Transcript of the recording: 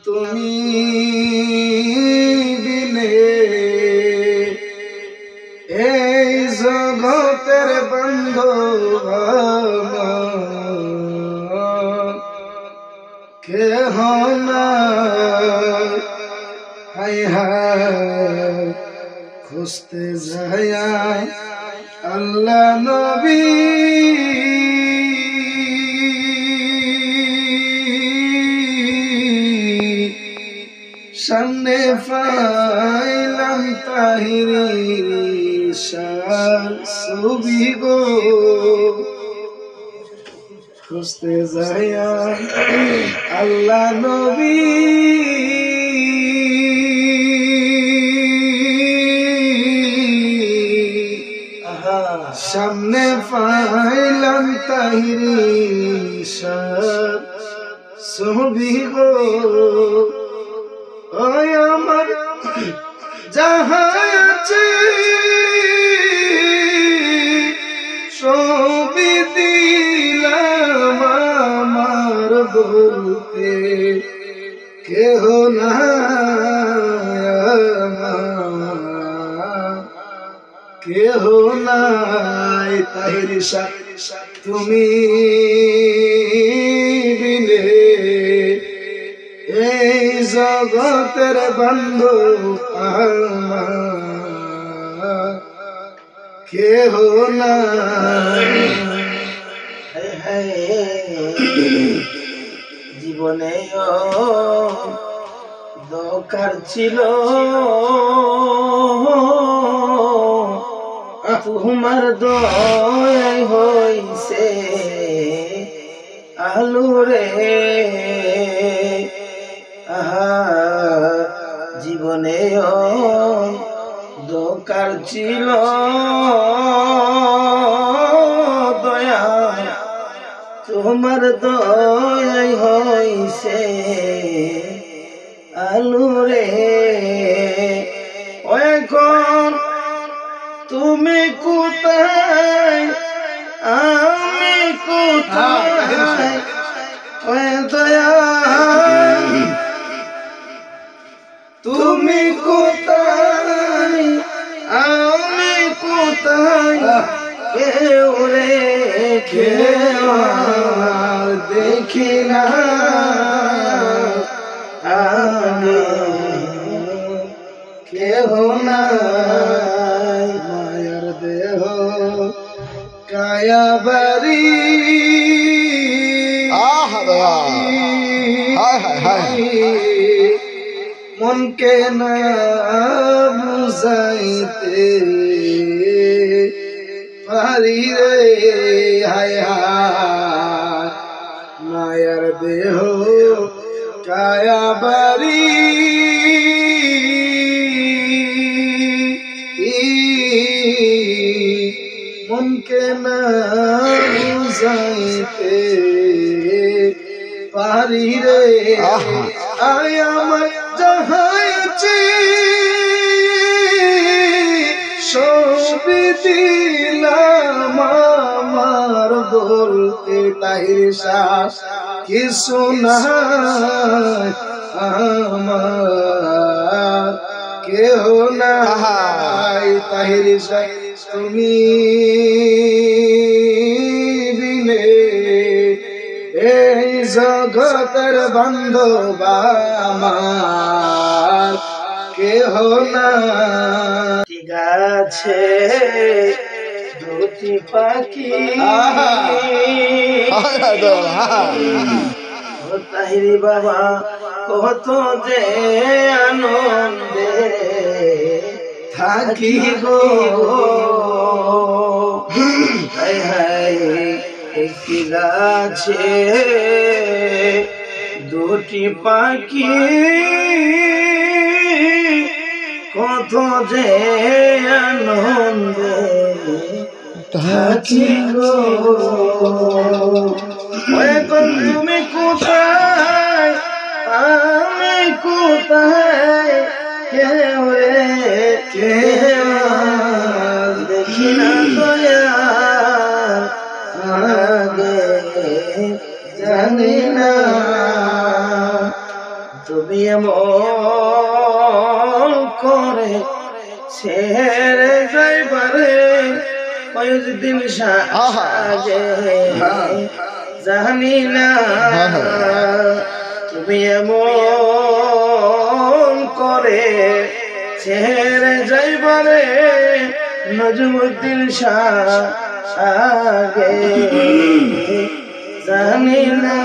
তুমি বিনে এই জগতের বান্ধব কেহ নাই। হায় হায় খুঁজতে যায় আল্লাহ নবী সামনে পাইলাম তাহিরি ছবি গো খুঁজতে যায় আল্লাহ নবী সামনে পাইলাম তাহিরি ছবি গো ওই আমার যাহা আছে ছবি দিলাম আমার বলতে কেহ না কেহ নাই তাহিরি তুমি বিনে এই জগতের বান্ধব কেহ নাই। জীবনে দরকার ছিল তোমার দয়াই হইছে আলু রে জীবনে দরকার ছিল দয়া তোমার দয়াই হইছে আলু রে এখন তুমি কোথায় আমি কোথায় দয়া তুমি কোথায় আমি কোথায় কেউ রে কেউ দেখি না আমি কেহ নাই মায়ার দেহ কায়া বাড়ি মনকে না বুঝাইতে পারি রে হায় হায় মায়ার দেহ কায়া বাড়ি মনকে না বুঝাইতে পারি রে আয় আমার যাহাইছি ছবি দিলাম আমার বলতে তাহির শ্বাস কিছু নাই আমার কেহ নাই তাহির শ্বাস তুমি বিনে এই জগতের বান্ধব আমার কেহ না। গাছে দুটি পাখি তাহিরি বাবা কত যে আনন্দে থাকি গো হায় হায় একটি গাছে দুটি পাখি কত যে আনন্দে থাকি গো এখন তুমি কোথায় আমি কোথায় কেউ রে কেউ দেখি না দয়া আগে জানি না তুমি এমন করে ছেড়ে যাইবারে কয়েকদিন আগে জানি না তুমি এমন করে ছেড়ে যাইবারে নজমুদ্দিন শাহ আগে জানি না।